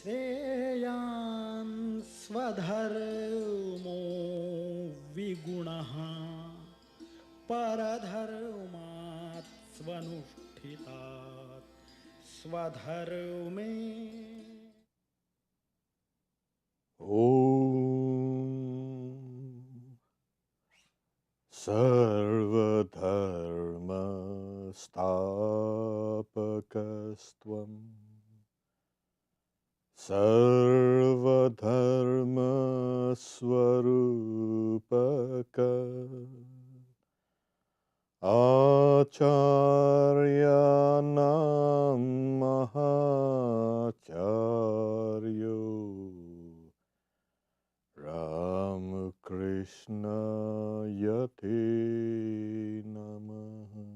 श्रेयान् स्वधर्मो विगुणः परधर्मात् स्वनुष्ठितात् स्वधर्मे Om Sarvadharma Stapakastvam Sarvadharma Swarupaka Acharyanam Mahacharyo Ramakrishna Yate Namaha.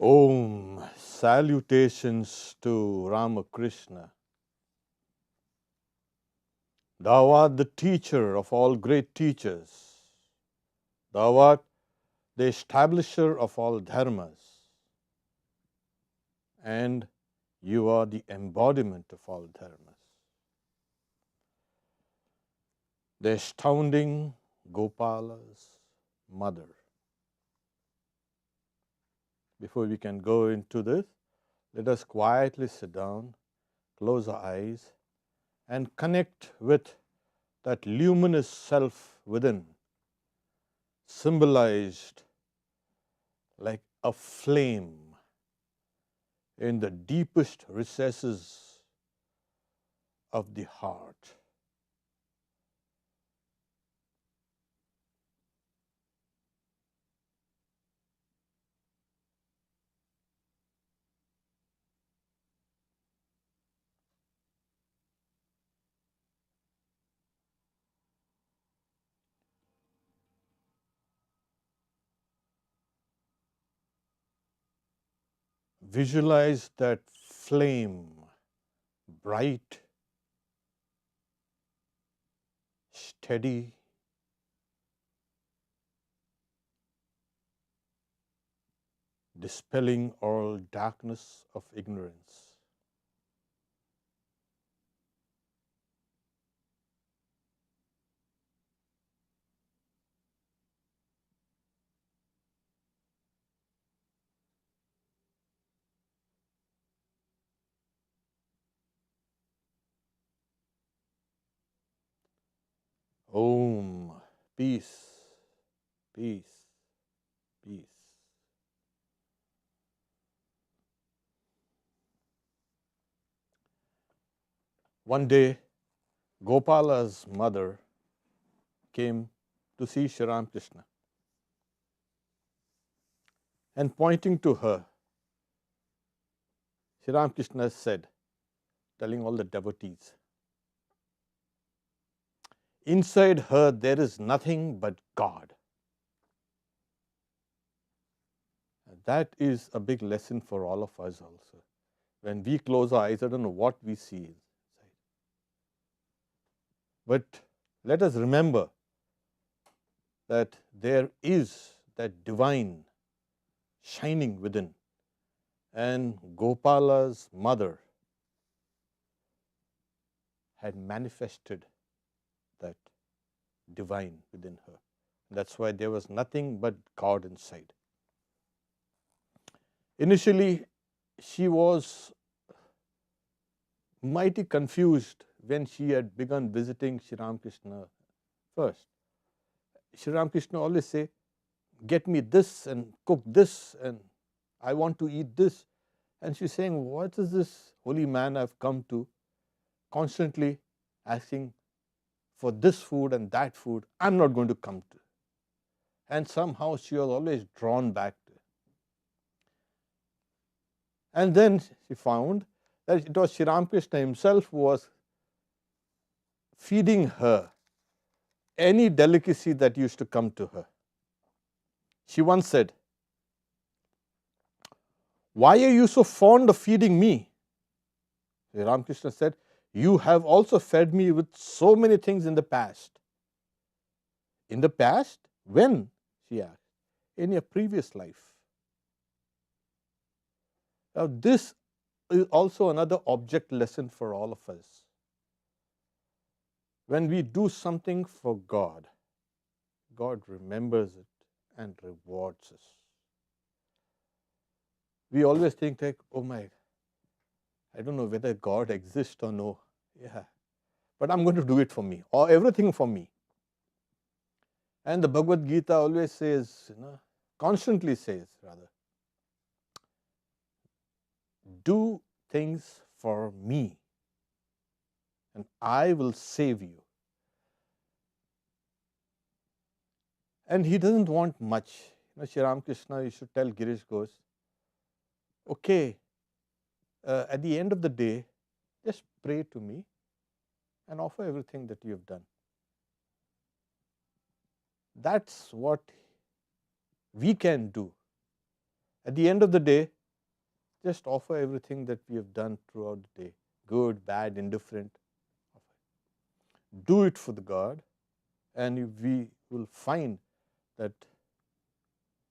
Om, salutations to Ramakrishna. Thou art the teacher of all great teachers. Thou art the establisher of all dharmas. And you are the embodiment of all dharmas. The astounding Gopala's mother. Before we can go into this, let us quietly sit down, close our eyes, and connect with that luminous self within, symbolized like a flame in the deepest recesses of the heart. Visualize that flame, bright, steady, dispelling all darkness of ignorance. Om, peace, peace, peace. One day, Gopala's mother came to see Sri Ramakrishna, and pointing to her, Sri Ramakrishna said, telling all the devotees, inside her there is nothing but God. And that is a big lesson for all of us also. When we close our eyes, I don't know what we see inside. But let us remember that there is that divine shining within. And Gopala's mother had manifested that divine within her. That's why there was nothing but God inside. Initially, she was mighty confused when she had begun visiting Sri Ramakrishna first. Sri Ramakrishna always say, get me this and cook this and I want to eat this. And she's saying, what is this holy man I've come to? Constantly asking for this food and that food, I'm not going to come to. And somehow she was always drawn back to it. And then she found that it was Sri Ramakrishna himself who was feeding her any delicacy that used to come to her. She once said, why are you so fond of feeding me? Sri Ramakrishna said, you have also fed me with so many things in the past. In the past? When? She asked. In your previous life. Now, this is also another object lesson for all of us. When we do something for God, God remembers it and rewards us. We always think like, oh my, I don't know whether God exists or no. Yeah, but I'm going to do it for me, or everything for me. And the Bhagavad Gita always says, constantly says rather, do things for me and I will save you. And he doesn't want much. Sri Ramakrishna used to tell Girish Ghosh, okay, at the end of the day, just pray to me and offer everything that you have done. That's what we can do. At the end of the day, just offer everything that we have done throughout the day, good, bad, indifferent. Do it for the God, and we will find that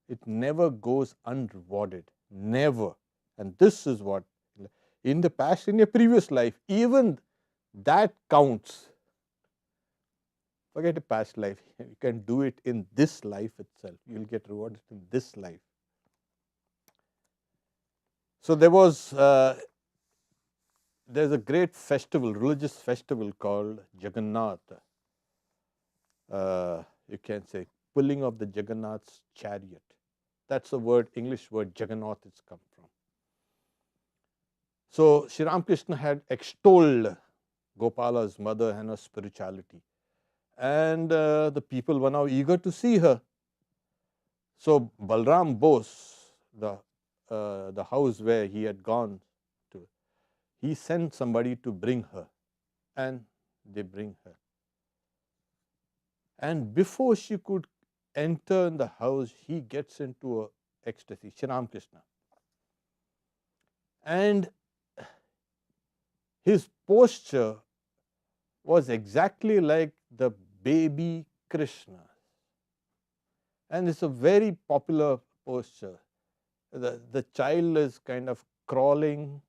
it never goes unrewarded, never. And this is what, in the past, in your previous life, even that counts. Forget a past life. You can do it in this life itself. You will get rewarded in this life. So there's a great festival, religious festival called Jagannath. You can say pulling of the Jagannath's chariot. That's the word, English word Jagannath it's come from. So Sri Ramakrishna had extolled Gopala's mother and her spirituality. And the people were now eager to see her. So Balram Bose, the house where he had gone to, he sent somebody to bring her, and they bring her. And before she could enter in the house, he gets into a ecstasy, Sri Ramakrishna. And his posture was exactly like the baby Krishna. And it's a very popular posture. The child is kind of crawling,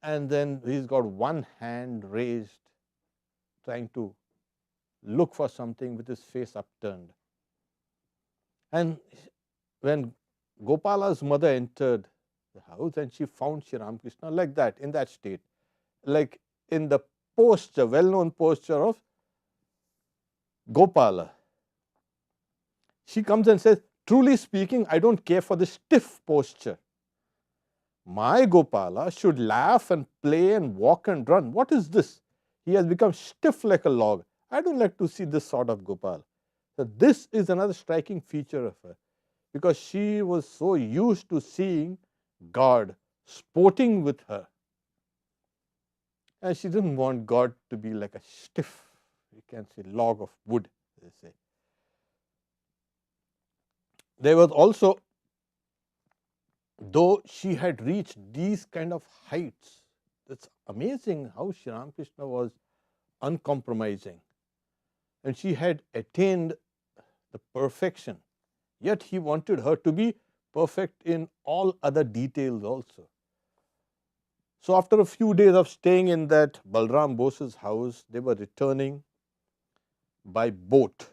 and then he's got one hand raised, trying to look for something with his face upturned. And when Gopala's mother entered the house and she found Sri Ramakrishna like that, in that state, like in the posture, well-known posture of Gopala, she comes and says, truly speaking, I don't care for the stiff posture. My Gopala should laugh and play and walk and run. What is this? He has become stiff like a log. I don't like to see this sort of Gopal. So this is another striking feature of her, because she was so used to seeing God sporting with her. And she didn't want God to be like a stiff, you can say, log of wood, they say. There was also, though she had reached these kind of heights, it's amazing how Sri Ramakrishna was uncompromising. And she had attained the perfection, yet he wanted her to be perfect in all other details also. So after a few days of staying in that Balram Bose's house, they were returning by boat.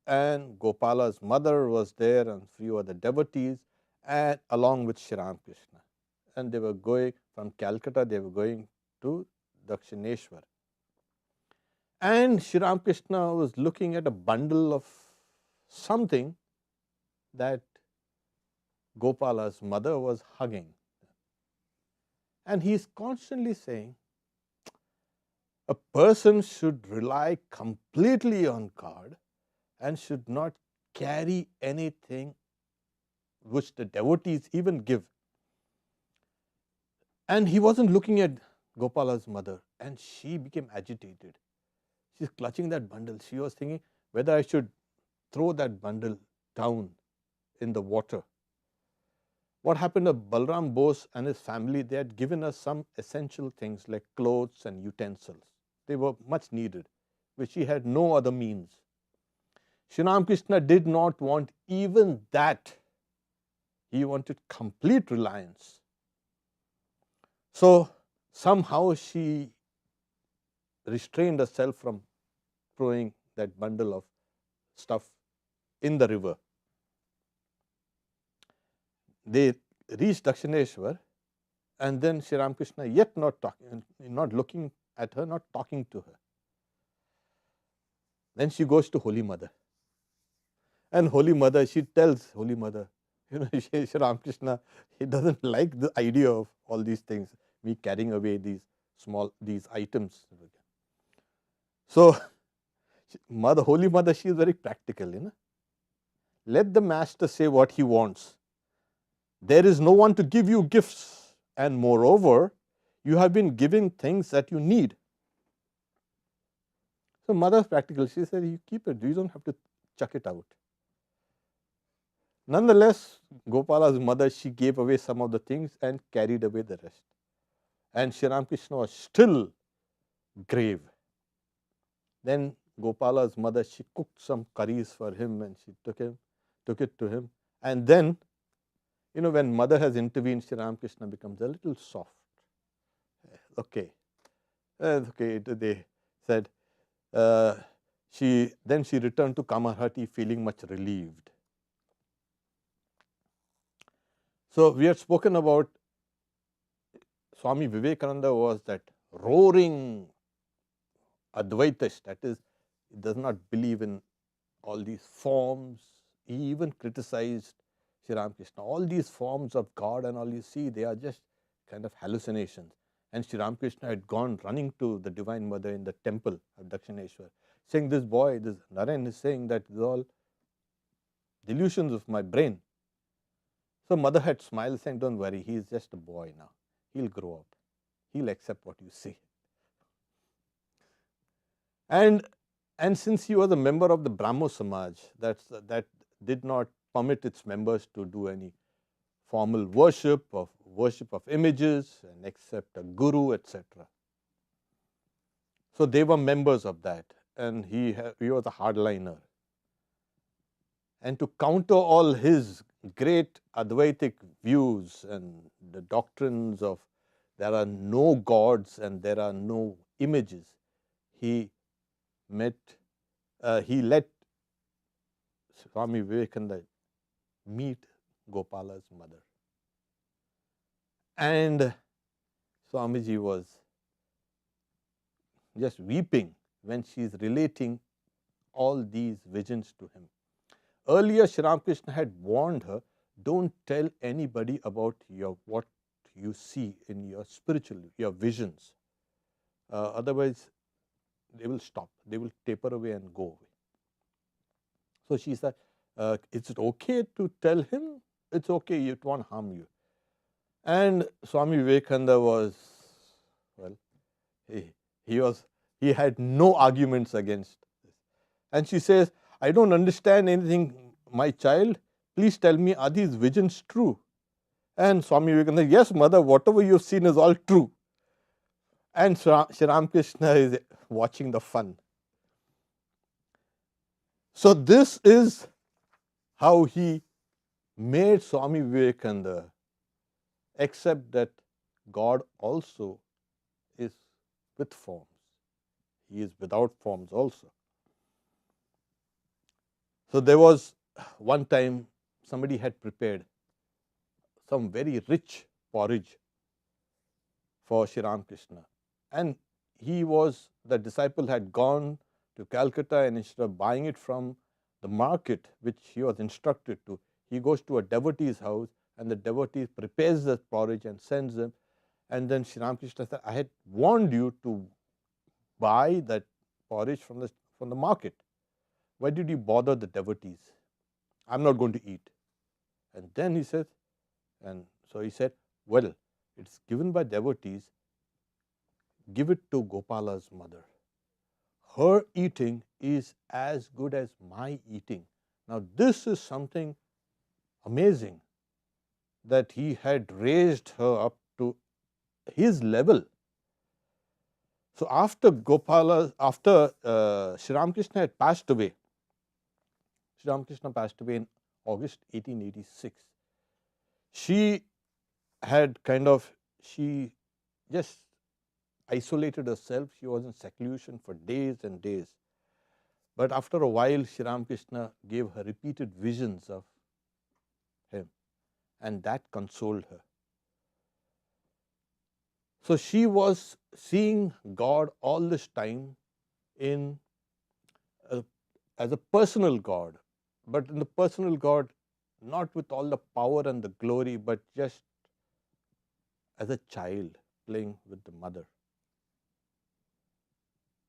And Gopala's mother was there and few other devotees, and along with Sri Ramakrishna. And they were going from Calcutta, they were going to Dakshineshwar. And Sri Ramakrishna was looking at a bundle of something that Gopala's mother was hugging. And he is constantly saying, a person should rely completely on God and should not carry anything which the devotees even give. And he wasn't looking at Gopala's mother, and she became agitated. She's clutching that bundle. She was thinking whether I should throw that bundle down in the water. What happened to Balram Bose and his family, they had given us some essential things like clothes and utensils. They were much needed, which he had no other means. Sri Ramakrishna did not want even that. He wanted complete reliance So somehow she restrained herself from throwing that bundle of stuff in the river. They reached Dakshineshwar, and then Sri Ramakrishna, yet not talking, not looking at her, not talking to her. Then she goes to Holy Mother. And Holy Mother, she tells Holy Mother, Sri Ramakrishna, he doesn't like the idea of all these things, me carrying away these items. So, Holy Mother, she is very practical. Let the master say what he wants. There is no one to give you gifts, and moreover, you have been given things that you need. So, mother is practical. She said, you keep it, you don't have to chuck it out. Nonetheless, Gopala's mother, she gave away some of the things and carried away the rest. And Sri Ramakrishna was still grave. Then Gopala's mother, she cooked some curries for him and she took it to him. And then, when mother has intervened, Sri Ramakrishna becomes a little soft. Okay. They said, she returned to Kamarhati feeling much relieved. So we had spoken about Swami Vivekananda was that roaring Advaitist, that is, he does not believe in all these forms. He even criticized Sri Ramakrishna. All these forms of God and all you see, they are just kind of hallucinations. And Sri Ramakrishna had gone running to the Divine Mother in the temple of Dakshineshwar, saying, this Naren is saying that it's all delusions of my brain. So mother had smiled, saying, don't worry, he is just a boy now. He'll grow up. He'll accept what you say. And since he was a member of the Brahmo Samaj, that did not permit its members to do any formal worship of images and accept a guru, etc. So they were members of that, and he was a hardliner. And to counter all his great Advaitic views and the doctrines of there are no gods and there are no images, he let Swami Vivekananda meet Gopala's mother. And Swamiji was just weeping when she is relating all these visions to him. Earlier, Sri Ramakrishna had warned her, don't tell anybody about what you see in your your visions. Otherwise, they will stop. They will taper away and go away. So she said, is it okay to tell him? It's okay, it won't harm you. And Swami Vivekananda was, he had no arguments against this. And she says, I don't understand anything, my child. Please tell me, are these visions true? And Swami Vivekananda, yes, mother, whatever you've seen is all true. And Sri Ramakrishna is watching the fun. So this is how he made Swami Vivekananda accept that God also is with forms. He is without forms also. So there was one time somebody had prepared some very rich porridge for Sri Ramakrishna. And the disciple had gone to Calcutta, and instead of buying it from the market, which he was instructed to, he goes to a devotee's house, and the devotee prepares the porridge and sends them. And then Sri Ramakrishna said, I had warned you to buy that porridge from the market. Why did you bother the devotees? I'm not going to eat. And then he said, well, it's given by devotees, give it to Gopala's mother. Her eating is as good as my eating. Now this is something amazing, that he had raised her up to his level. So after Sri Ramakrishna had passed away, Sri Ramakrishna passed away in August 1886. She just isolated herself. She was in seclusion for days and days. But after a while, Sri Ramakrishna gave her repeated visions of him, and that consoled her. So she was seeing God all this time in as a personal God, but in the personal God, not with all the power and the glory, but just as a child playing with the mother.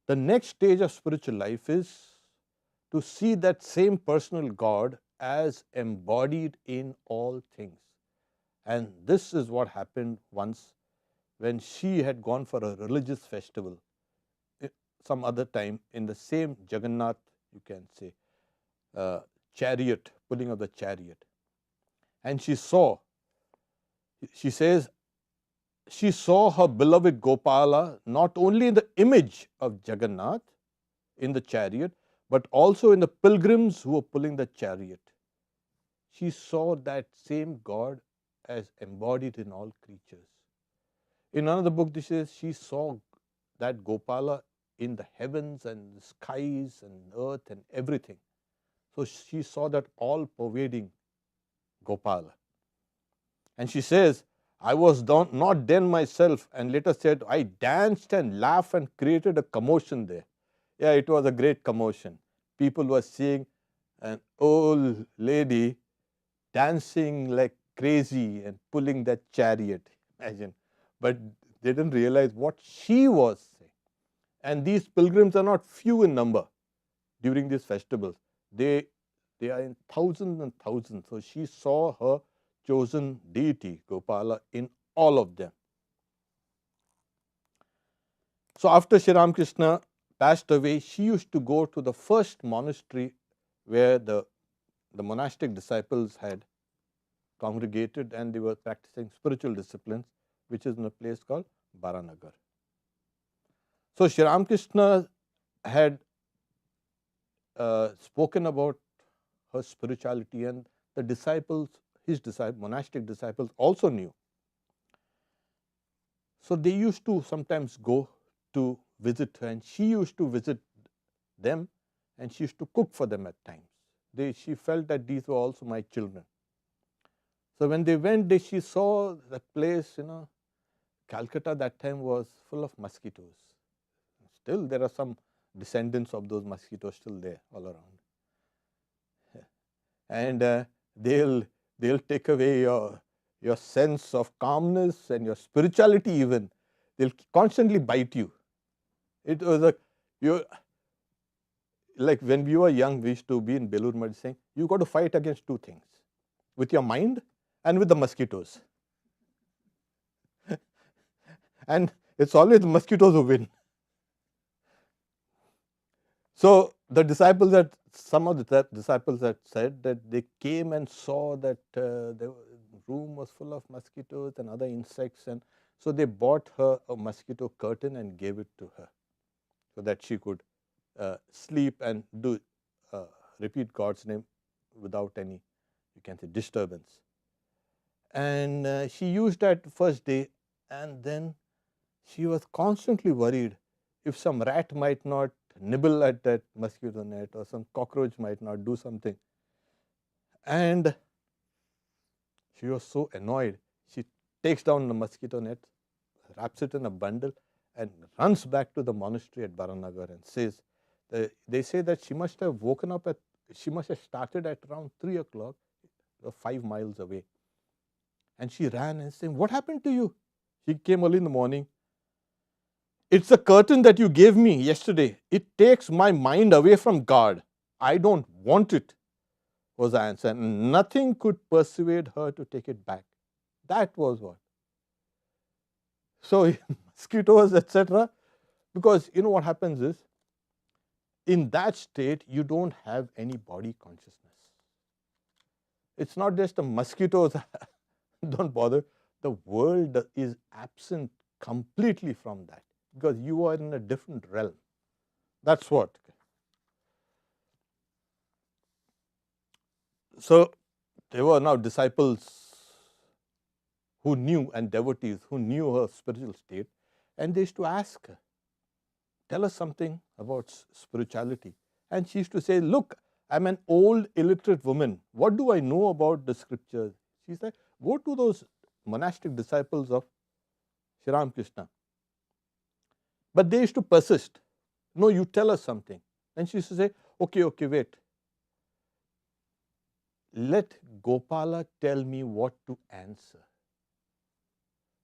The next stage of spiritual life is to see that same personal God as embodied in all things. And this is what happened once when she had gone for a religious festival some other time in the same Jagannath, you can say, chariot, pulling of the chariot. And she says, she saw her beloved Gopala not only in the image of Jagannath in the chariot, but also in the pilgrims who were pulling the chariot. She saw that same God as embodied in all creatures. In another book, this says she saw that Gopala in the heavens and the skies and earth and everything. So she saw that all pervading Gopala. And she says, I was not then myself, and later said, I danced and laughed and created a commotion there. Yeah, it was a great commotion. People were seeing an old lady dancing like crazy and pulling that chariot. Imagine. But they didn't realize what she was saying. And these pilgrims are not few in number during these festivals. They are in thousands and thousands. So she saw her chosen deity, Gopala, in all of them. So after Sri Ramakrishna passed away, she used to go to the first monastery where the monastic disciples had congregated and they were practicing spiritual disciplines, which is in a place called Baranagar. So Sri Ramakrishna had spoken about her spirituality, and the disciples, his monastic disciples, also knew. So they used to sometimes go to visit her, and she used to visit them, and she used to cook for them at times. She felt that these were also my children. So when they went, she saw that place, Calcutta that time was full of mosquitoes. Still, there are some descendants of those mosquitoes still there all around. And they'll take away your sense of calmness and your spirituality even. They'll constantly bite you. It was like when we were young, we used to be in Belur Mad saying, you got to fight against two things, with your mind and with the mosquitoes. And it's always the mosquitoes who win. So some of the disciples had said that they came and saw that the room was full of mosquitoes and other insects, and so they bought her a mosquito curtain and gave it to her so that she could sleep and repeat God's name without any, you can say, disturbance. And she used that first day, and then she was constantly worried if some rat might not nibble at that mosquito net or some cockroach might not do something. And she was so annoyed. She takes down the mosquito net, wraps it in a bundle, and runs back to the monastery at Baranagar and says, they say that she must have she must have started at around 3 o'clock, 5 miles away. And she ran and said, what happened to you? She came early in the morning. It's a curtain that you gave me yesterday. It takes my mind away from God. I don't want it, was the answer. And nothing could persuade her to take it back. That was what. So mosquitoes, etc. Because what happens is, in that state, you don't have any body consciousness. It's not just the mosquitoes, don't bother. The world is absent completely from that, because you are in a different realm. That's what. So there were now disciples who knew, and devotees who knew her spiritual state, and they used to ask her, tell us something about spirituality. And she used to say, look, I'm an old illiterate woman. What do I know about the scriptures? She said, go to those monastic disciples of Sri Ramakrishna. But they used to persist. No, you tell us something. And she used to say, okay, wait. Let Gopala tell me what to answer.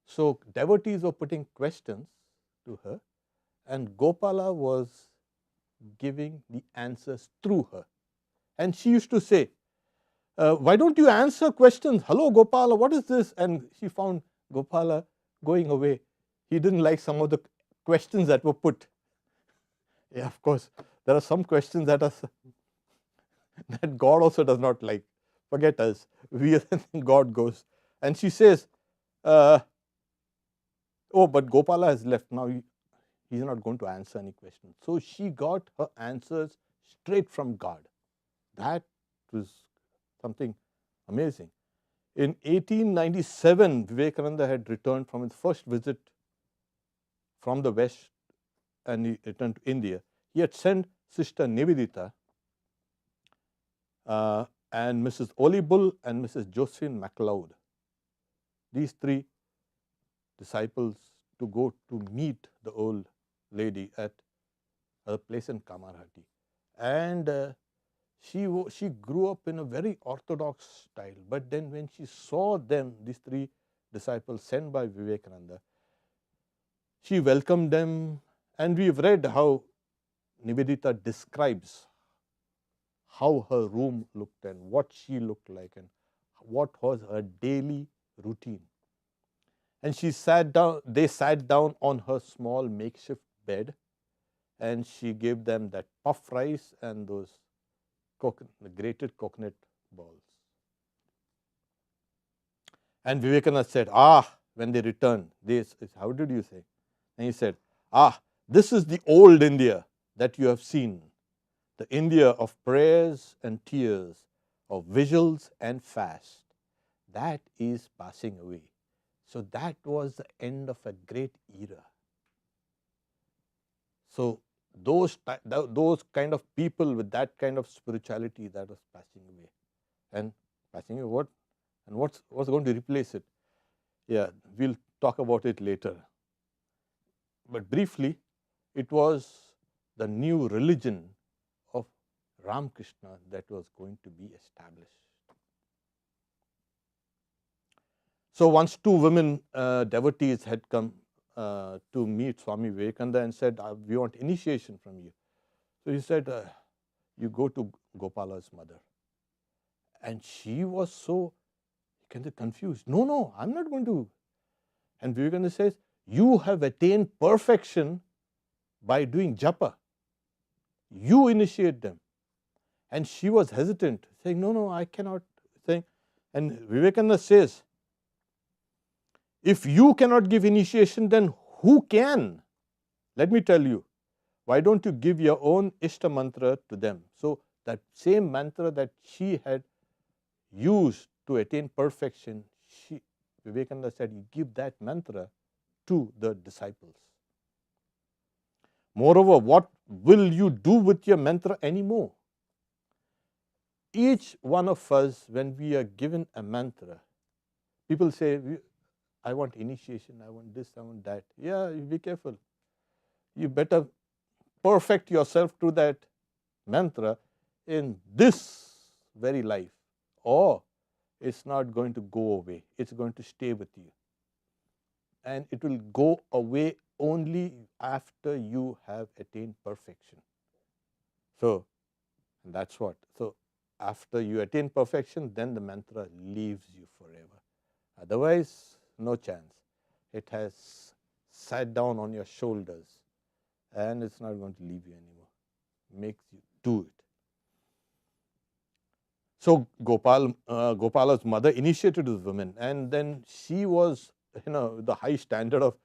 So devotees were putting questions to her, and Gopala was giving the answers through her. And she used to say, why don't you answer questions? Hello, Gopala, what is this? And she found Gopala going away. He didn't like some of the questions that were put. Yeah, of course, there are some questions that God also does not like. Forget us. God goes. And she says, oh, but Gopala has left. Now he's not going to answer any questions. So she got her answers straight from God. That was something amazing. In 1897, Vivekananda had returned from his first visit from the West, and he returned to India. He had sent Sister Nivedita and Mrs. Olibull and Mrs. Josephine MacLeod, these three disciples, to go to meet the old lady at a place in Kamarhati. And she grew up in a very orthodox style. But then when she saw them, these three disciples sent by Vivekananda, she welcomed them. And we've read how Nivedita describes how her room looked and what she looked like and what was her daily routine. And they sat down on her small makeshift bed, and she gave them that puff rice and those grated coconut balls. And Vivekananda said, when they returned, how did you say? And he said, this is the old India that you have seen, the India of prayers and tears, of vigils and fast. That is passing away. So that was the end of a great era. So those kind of people with that kind of spirituality, that was passing away. And passing away what? And what's going to replace it? Yeah, we'll talk about it later. But briefly, it was the new religion of Ramakrishna that was going to be established. So once two women devotees had come to meet Swami Vivekananda and said, we want initiation from you. So he said, you go to Gopala's mother. And she was so kind of confused. No, I'm not going to. And Vivekananda says, you have attained perfection by doing japa. You initiate them. And she was hesitant, saying, no, I cannot. And Vivekananda says, if you cannot give initiation, then who can? Let me tell you, why don't you give your own Ishta mantra to them? So that same mantra that she had used to attain perfection, Vivekananda said, you give that mantra to the disciples. Moreover, what will you do with your mantra anymore? Each one of us, when we are given a mantra, people say, I want initiation, I want this, I want that. Yeah, you be careful. You better perfect yourself to that mantra in this very life, or it's not going to go away. It's going to stay with you. And it will go away only after you have attained perfection. So that's what. So after you attain perfection, then the mantra leaves you forever. Otherwise, no chance. It has sat down on your shoulders and it's not going to leave you anymore. Makes you do it. So Gopala's mother initiated this woman, and then she was, the high standard of,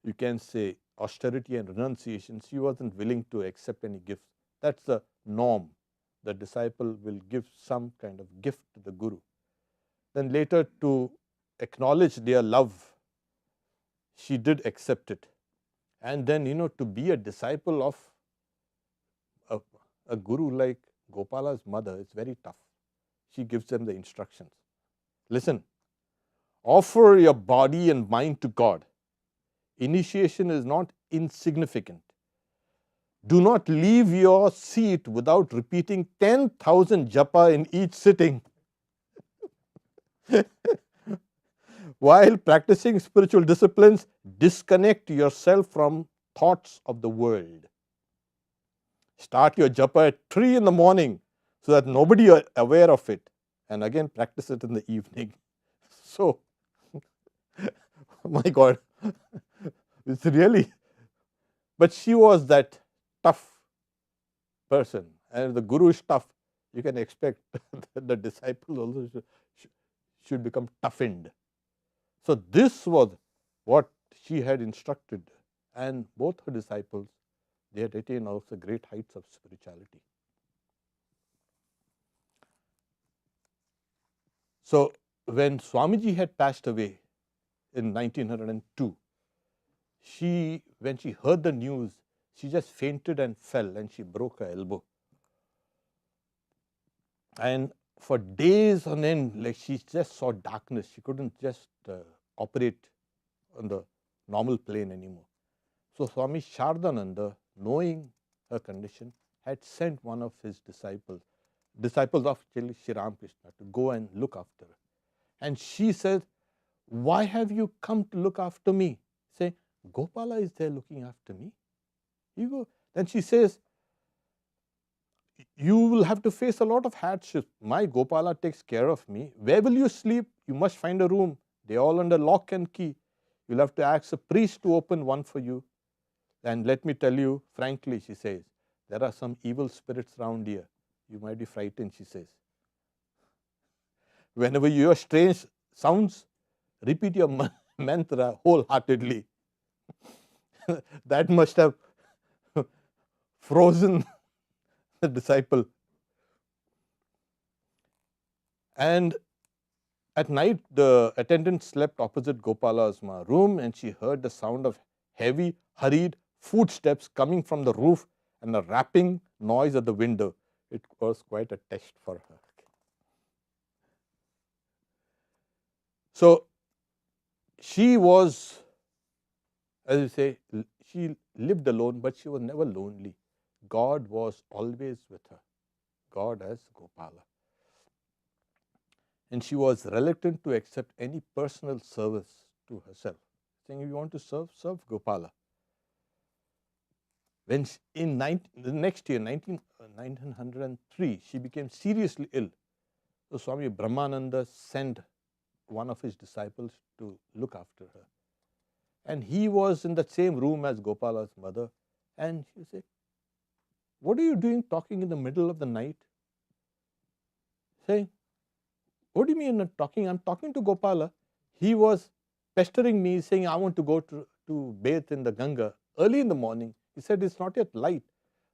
you can say, austerity and renunciation. She wasn't willing to accept any gifts. That's the norm. The disciple will give some kind of gift to the guru. Then later, to acknowledged their love, she did accept it. And then, to be a disciple of a guru like Gopala's mother is very tough. She gives them the instructions. Listen, offer your body and mind to God. Initiation is not insignificant. Do not leave your seat without repeating 10,000 japa in each sitting. While practicing spiritual disciplines, disconnect yourself from thoughts of the world. Start your japa at 3 in the morning so that nobody is aware of it. And again, practice it in the evening. So, my God, it's really, but she was that tough person. And if the guru is tough, you can expect that the disciple also should become toughened. So this was what she had instructed, and both her disciples, they had attained also great heights of spirituality. So when Swamiji had passed away in 1902, when she heard the news, she just fainted and fell, and she broke her elbow. And for days on end, like, she just saw darkness. She couldn't just operate on the normal plane anymore. So Swami Shardananda, knowing her condition, had sent one of his disciples of Sri Ramakrishna, to go and look after her. And she said, "Why have you come to look after me?" Say, "Gopala is there looking after me." You go. Then she says, "You will have to face a lot of hardship. My Gopala takes care of me. Where will you sleep? You must find a room. They're all under lock and key. You'll have to ask a priest to open one for you. And let me tell you, frankly," she says, "there are some evil spirits around here. You might be frightened," she says. "Whenever you hear strange sounds, repeat your mantra wholeheartedly." That must have frozen the disciple. And at night, the attendant slept opposite Gopala's room, and she heard the sound of heavy, hurried footsteps coming from the roof and a rapping noise at the window. It was quite a test for her. So she was, as you say, she lived alone, but she was never lonely. God was always with her. God as Gopala. And she was reluctant to accept any personal service to herself, saying, "If you want to serve Gopala." When the next year, 1903, she became seriously ill. So Swami Brahmananda sent one of his disciples to look after her. And he was in the same room as Gopala's mother. And she said, "What are you doing talking in the middle of the night?" Saying, "What do you mean not talking? I'm talking to Gopala. He was pestering me, saying, I want to go to bathe in the Ganga early in the morning. He said, it's not yet light.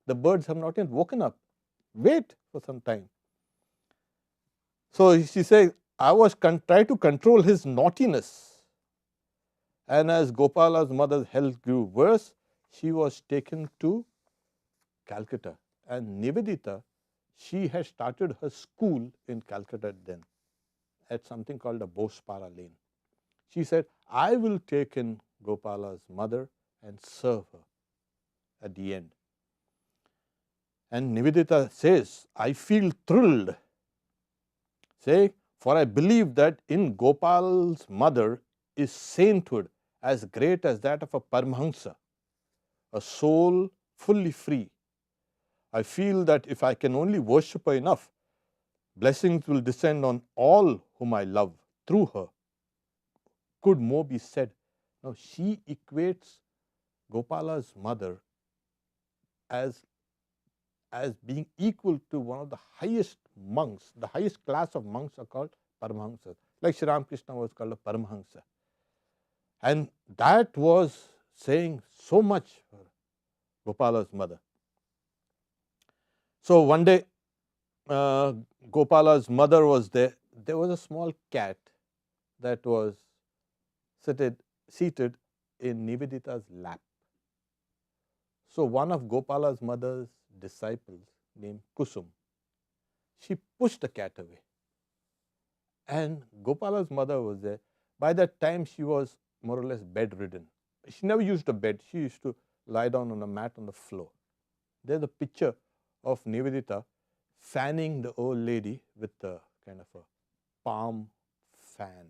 The birds have not yet woken up. Wait for some time." So she said, I was trying to control his naughtiness. And as Gopala's mother's health grew worse, she was taken to Calcutta. And Nivedita, she had started her school in Calcutta then, at something called a Bospara Lane. She said, I will take in Gopala's mother and serve her at the end. And Nivedita says, I feel thrilled. Say, for I believe that in Gopal's mother is sainthood as great as that of a Paramahansa, a soul fully free. I feel that if I can only worship her enough, blessings will descend on all whom I love through her. Could more be said? Now she equates Gopala's mother as being equal to one of the highest monks. The highest class of monks are called Paramahansas. Like Sri Ramakrishna was called a Paramahansa. And that was saying so much for Gopala's mother. So one day, Gopala's mother was there. There was a small cat that was seated in Nivedita's lap. So one of Gopala's mother's disciples named Kusum, she pushed the cat away. And Gopala's mother was there. By that time, she was more or less bedridden. She never used a bed. She used to lie down on a mat on the floor. There's a picture of Nivedita fanning the old lady with a kind of a palm fan.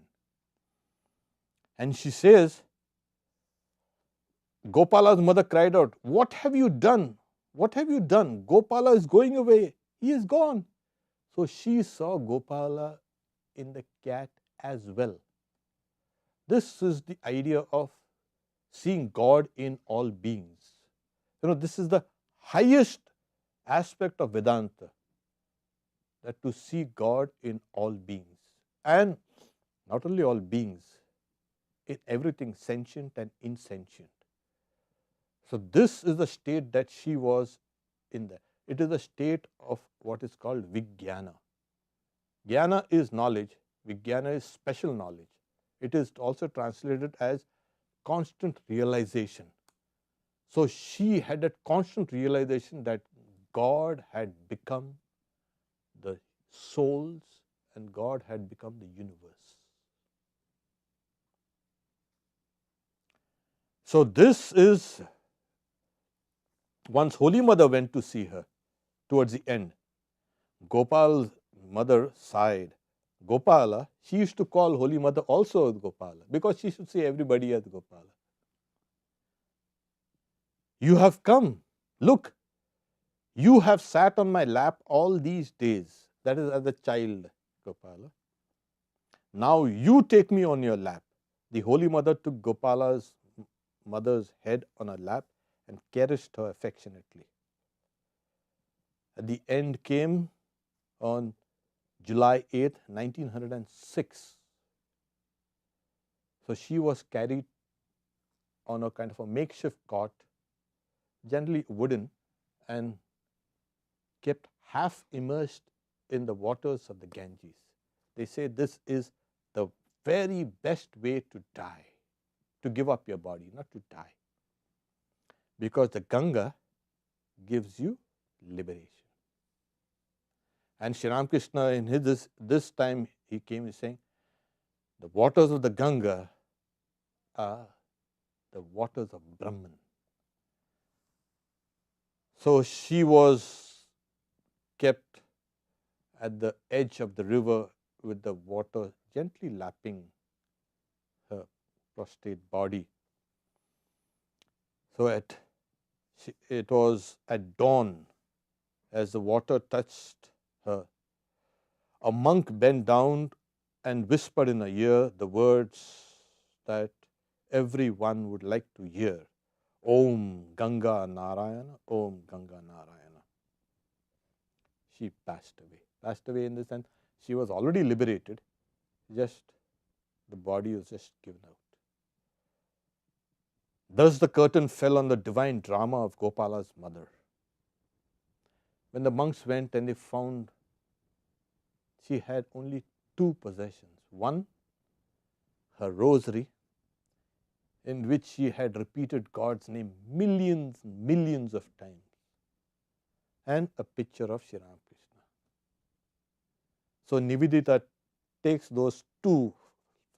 And she says, Gopala's mother cried out, "What have you done? What have you done? Gopala is going away. He is gone." So she saw Gopala in the cat as well. This is the idea of seeing God in all beings. This is the highest aspect of Vedanta, that to see God in all beings. And not only all beings, in everything sentient and insentient. So this is the state that she was in there. It is a state of what is called Vijnana. Jnana is knowledge, Vijnana is special knowledge. It is also translated as constant realization. So she had a constant realization that God had become the souls and God had become the universe. So this is, once Holy Mother went to see her towards the end, Gopal's mother sighed. Gopala, she used to call Holy Mother also Gopala, because she should see everybody as Gopala. "You have come. Look, you have sat on my lap all these days." That is as a child, Gopala. "Now you take me on your lap." The Holy Mother took Gopala's mother's head on her lap and caressed her affectionately. The end came on July 8th, 1906. So she was carried on a kind of a makeshift cot, generally wooden, and kept half immersed in the waters of the Ganges. They say this is the very best way to die, to give up your body, not to die. Because the Ganga gives you liberation. And Sri Ramakrishna, in this time, he came saying, the waters of the Ganga are the waters of Brahman. So she was kept at the edge of the river with the water gently lapping her prostrate body. So it was at dawn, as the water touched her, a monk bent down and whispered in her ear the words that everyone would like to hear. Om Ganga Narayana, Om Ganga Narayana. She passed away. Passed away in the sense she was already liberated, just the body was just given out. Thus the curtain fell on the divine drama of Gopala's mother. When the monks went and they found she had only two possessions. One, her rosary, in which she had repeated God's name millions and millions of times, and a picture of Sri Ramakrishna. So Nivedita takes those two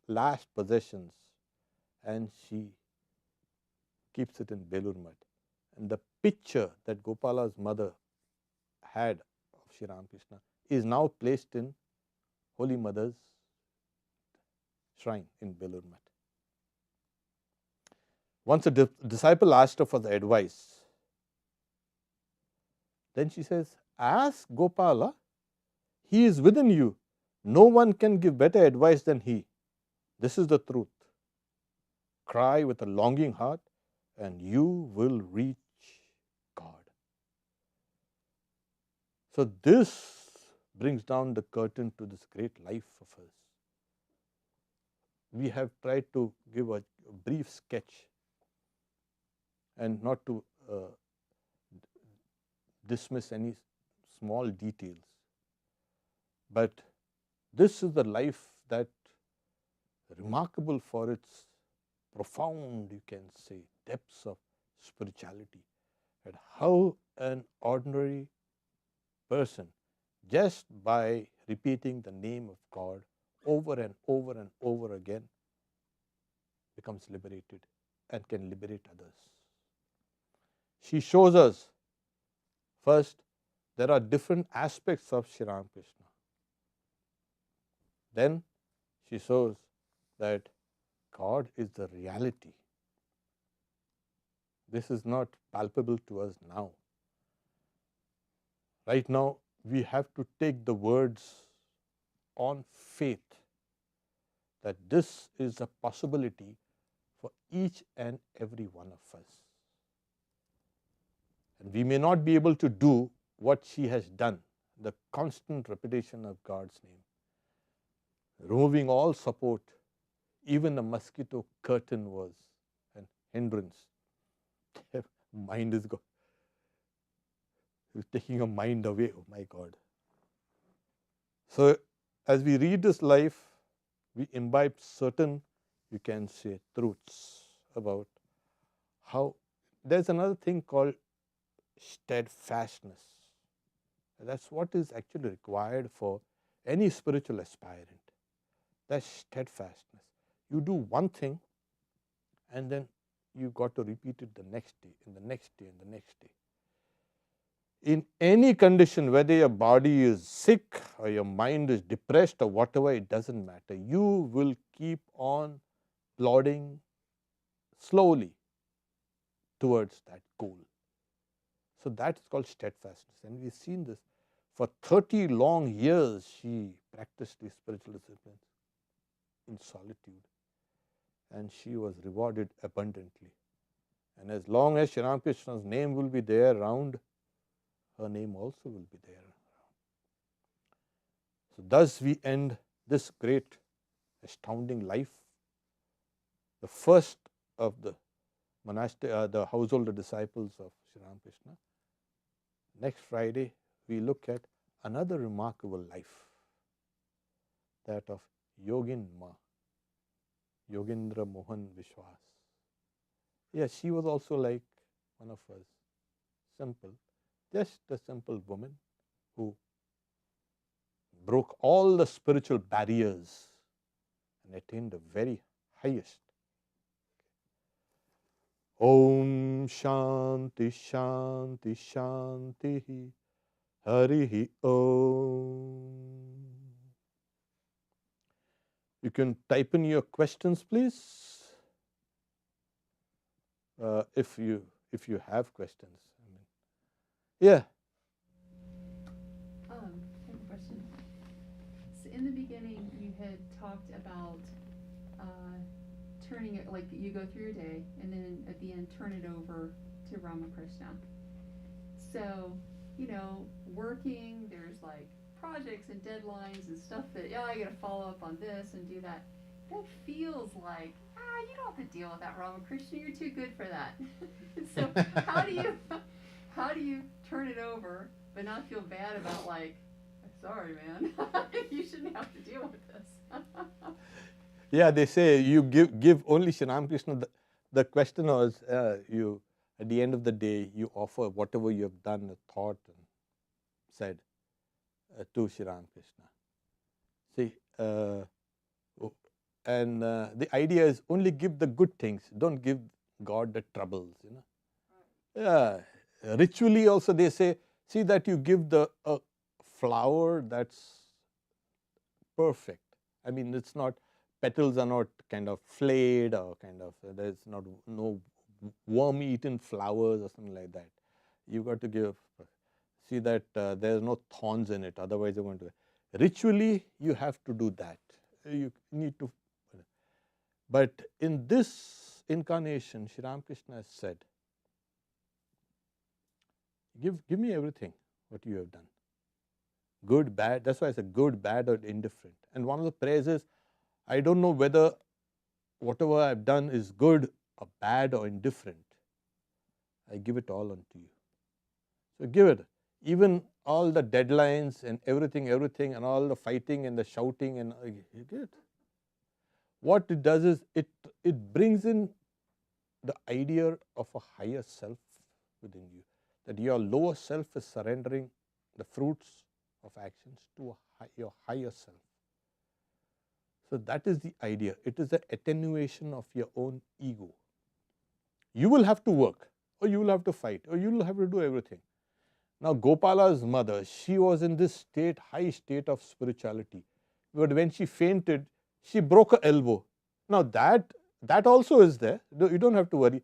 last possessions and she keeps it in Belur Math. And the picture that Gopala's mother had of Sri Ramakrishna is now placed in Holy Mother's shrine in Belur Math. Once a disciple asked her for the advice. Then she says, ask Gopala, he is within you. No one can give better advice than he. This is the truth. Cry with a longing heart and you will reach God. So this brings down the curtain to this great life of hers. We have tried to give a brief sketch and not to dismiss any small details. But this is the life that remarkable for its profound, you can say, depths of spirituality. And how an ordinary person, just by repeating the name of God over and over and over again, becomes liberated and can liberate others. She shows us, first, there are different aspects of Sri Ramakrishna. Then she shows that God is the reality. This is not palpable to us now. Right now, we have to take the words on faith that this is a possibility for each and every one of us. And we may not be able to do what she has done, the constant repetition of God's name, removing all support. Even a mosquito curtain was an hindrance. Mind is gone. He's taking a mind away. Oh my God. So as we read this life, we imbibe certain, you can say, truths about how there's another thing called steadfastness. That's what is actually required for any spiritual aspirant. That's steadfastness. You do one thing and then you got to repeat it the next day and the next day and the next day. In any condition, whether your body is sick or your mind is depressed or whatever, it doesn't matter. You will keep on plodding slowly towards that goal. So that is called steadfastness. And we've seen this. For 30 long years, she practiced these spiritual disciplines in solitude. And she was rewarded abundantly. And as long as Sri Ramakrishna's name will be there around, her name also will be there. So thus we end this great, astounding life. The first of the monastic, the household disciples of Sri Ramakrishna. Next Friday, we look at another remarkable life, that of Yoginma, Yogendra Mohan Vishwas. Yes, she was also like one of us, simple, just a simple woman who broke all the spiritual barriers and attained the very highest. Om Shanti Shanti Shanti Harihi Om. You can type in your questions, please, if you have questions. Yeah. I have a question. So in the beginning, you had talked about turning it, like you go through your day, and then at the end, turn it over to Ramakrishna. So, working, there's like projects and deadlines and stuff that, I gotta follow up on this and do that. That feels like, you don't have to deal with that, Ramakrishna. You're too good for that. So how do you turn it over but not feel bad about, like, sorry, man, you shouldn't have to deal with this? Yeah, they say you give only Sri Ramakrishna. The question was, you at the end of the day, you offer whatever you have done, thought and said to Sri Ramakrishna. See, and the idea is only give the good things. Don't give God the troubles. Yeah, ritually also they say, see that you give the flower that's perfect. I mean, it's not, petals are not kind of flayed or kind of, there's no worm-eaten flowers or something like that. You got to give, see that there's no thorns in it, otherwise you're going to, ritually you have to do that. You need to, but in this incarnation, Sri Ramakrishna has said, give me everything what you have done. Good, bad, that's why I said good, bad or indifferent. And one of the prayers is, I don't know whether whatever I've done is good or bad or indifferent. I give it all unto you. So give it. Even all the deadlines and everything and all the fighting and the shouting, and you give it. what it does is it brings in the idea of a higher self within you, that your lower self is surrendering the fruits of actions to your higher self. So that is the idea. It is the attenuation of your own ego. You will have to work, or you will have to fight, or you will have to do everything. Now Gopala's mother, she was in this state, high state of spirituality, but when she fainted, she broke her elbow. Now that also is there. You don't have to worry.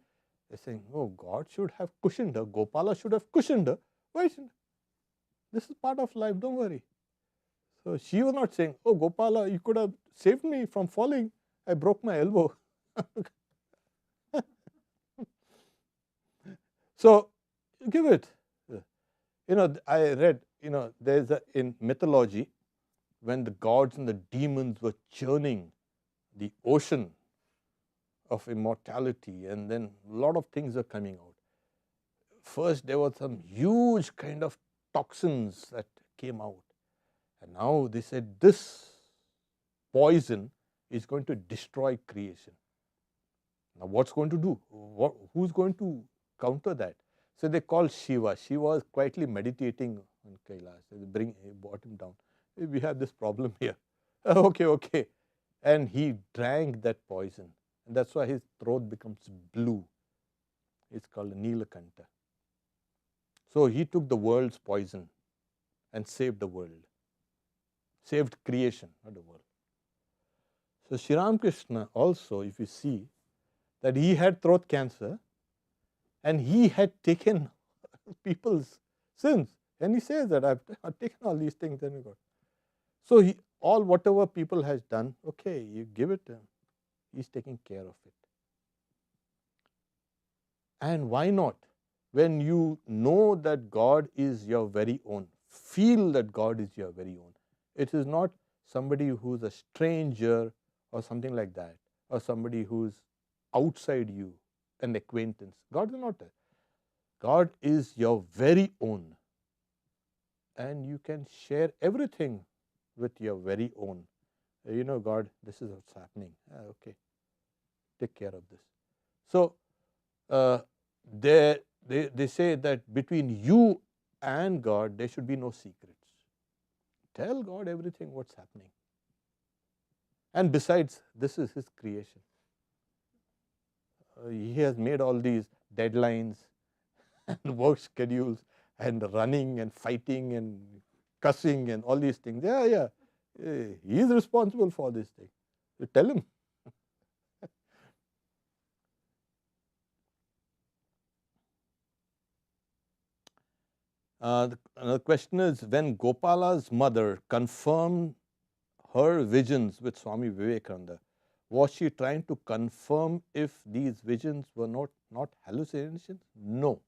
They're saying, oh, God should have cushioned her. Gopala should have cushioned her. Why shouldn't? This is part of life, don't worry. So she was not saying, oh, Gopala, you could have saved me from falling. I broke my elbow. So give it. I read, there's in mythology, when the gods and the demons were churning the ocean of immortality, and then a lot of things are coming out. First, there was some huge kind of toxins that came out. And now they said this poison is going to destroy creation. Now what's going to do? Who's going to counter that? So they called Shiva. Shiva was quietly meditating on Kailash. They brought him down. Hey, we have this problem here. Okay. And he drank that poison. And that's why his throat becomes blue. It's called Nilakanta. So he took the world's poison and saved the world. Saved creation, not the world. So Sri Ramakrishna also, if you see, that he had throat cancer and he had taken people's sins. And he says that I've taken all these things. And so whatever people has done, okay, you give it to him. He's taking care of it. And why not? When you know that God is your very own, feel that God is your very own. It is not somebody who's a stranger or something like that, or somebody who's outside you, an acquaintance. God is not that. God is your very own. And you can share everything with your very own. God, this is what's happening. Okay, take care of this. So they say that between you and God, there should be no secrets. Tell God everything what's happening. And besides, this is His creation. He has made all these deadlines and work schedules and running and fighting and cussing and all these things. Yeah. He is responsible for this thing. You tell him. The question is, when Gopala's mother confirmed her visions with Swami Vivekananda, was she trying to confirm if these visions were not hallucinations? No.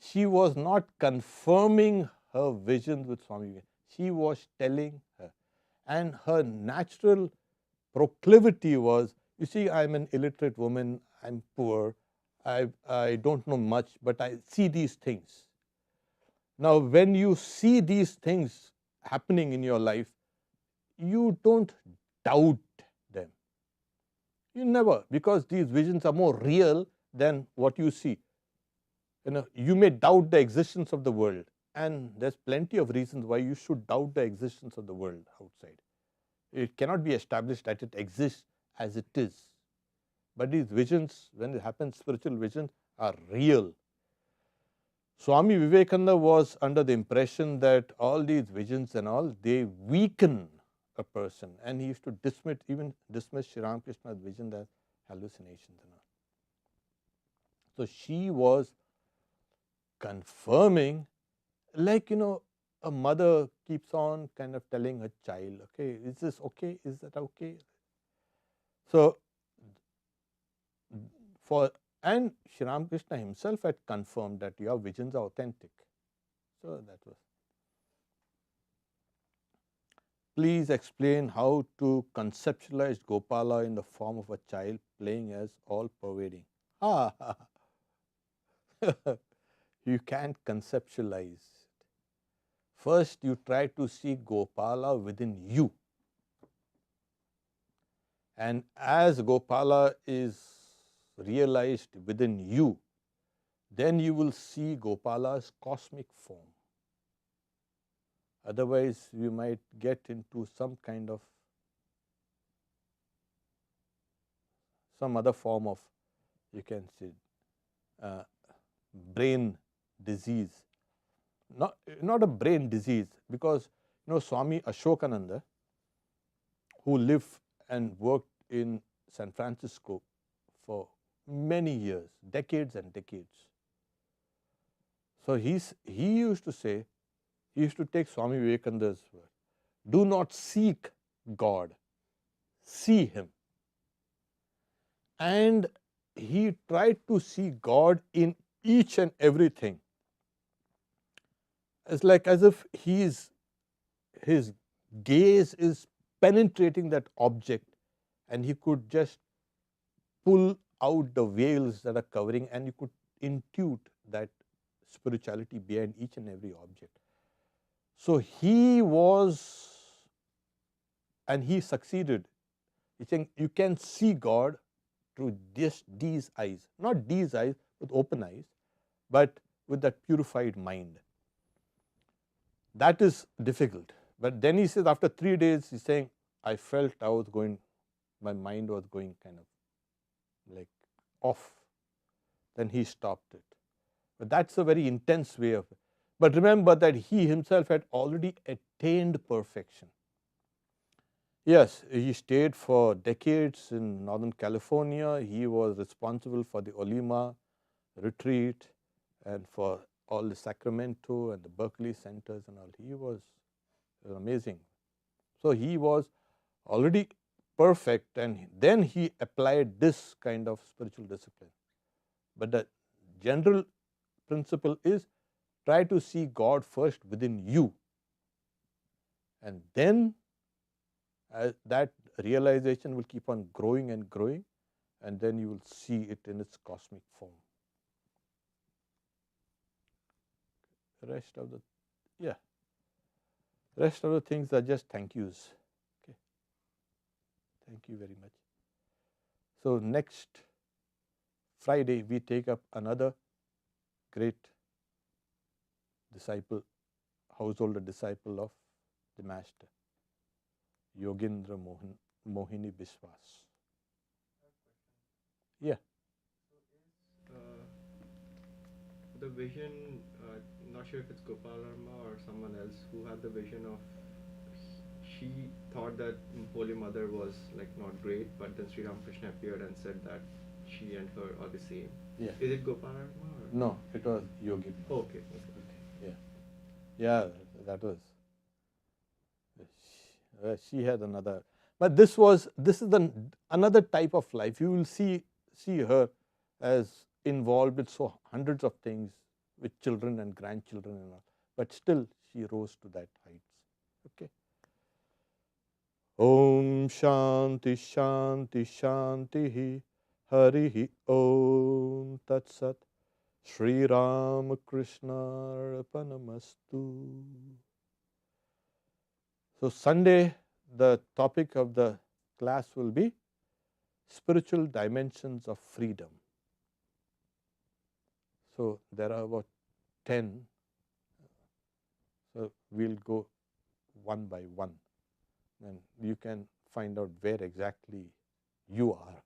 She was not confirming her visions with Swami Vivekananda. She was telling her. And her natural proclivity was, you see, I'm an illiterate woman, I'm poor, I don't know much, but I see these things. Now, when you see these things happening in your life, you don't doubt them. You never, because these visions are more real than what you see. You may doubt the existence of the world, and there's plenty of reasons why you should doubt the existence of the world outside. It cannot be established that it exists as it is. But these visions, when it happens, spiritual visions are real. Swami Vivekananda was under the impression that all these visions and all, they weaken a person, and he used to dismiss Sri Ramakrishna's vision as hallucinations and all. So she was confirming, like, a mother keeps on kind of telling her child, okay, is this okay? Is that okay? So, and Sri Ramakrishna himself had confirmed that your visions are authentic. So that was. Please explain how to conceptualize Gopala in the form of a child playing as all-pervading. You can't conceptualize it. First, you try to see Gopala within you. And as Gopala is realized within you, then you will see Gopala's cosmic form. Otherwise, you might get into some kind of some other form of, you can say, brain disease. Not a brain disease, because Swami Ashokananda, who lived and worked in San Francisco for many years, decades and decades. So he used to say, he used to take Swami Vivekananda's word, do not seek God, see Him. And he tried to see God in each and everything. It's like as if his gaze is penetrating that object, and he could just pull out the veils that are covering, and you could intuit that spirituality behind each and every object. So he was, and he succeeded. He's saying you can see God through just these eyes, not these eyes with open eyes, but with that purified mind. That is difficult. But then he says after 3 days, he's saying, I felt I was going, my mind was going kind of like off. Then he stopped it. But that's a very intense way of it. But remember that he himself had already attained perfection. Yes, he stayed for decades in Northern California. He was responsible for the Olima retreat and for all the Sacramento and the Berkeley centers and all. He was amazing. So he was already perfect, and then he applied this kind of spiritual discipline. But the general principle is try to see God first within you, and then that realization will keep on growing and growing, and then you will see it in its cosmic form. The rest of the things are just thank yous. Okay. Thank you very much. So next Friday we take up another great disciple, householder disciple of the Master, Yogendra Mohini Biswas. Yeah. The vision, not sure if it's Gopala or someone else who had the vision of, she thought that Holy Mother was like not great, but then Sri Ramakrishna appeared and said that she and her are the same. Yeah. Is it Gopala? No, it was Yogi. Okay. Yeah, that was. She had another, but this is another type of life. You will see her as involved with so hundreds of things with children and grandchildren and all, but still she rose to that heights. Okay. Om Shanti Shanti Shanti Harihi Om Tat Sat Sri Ramakrishna Arpanamastu. So Sunday, the topic of the class will be spiritual dimensions of freedom. So there are about 10. So we'll go one by one, and you can find out where exactly you are.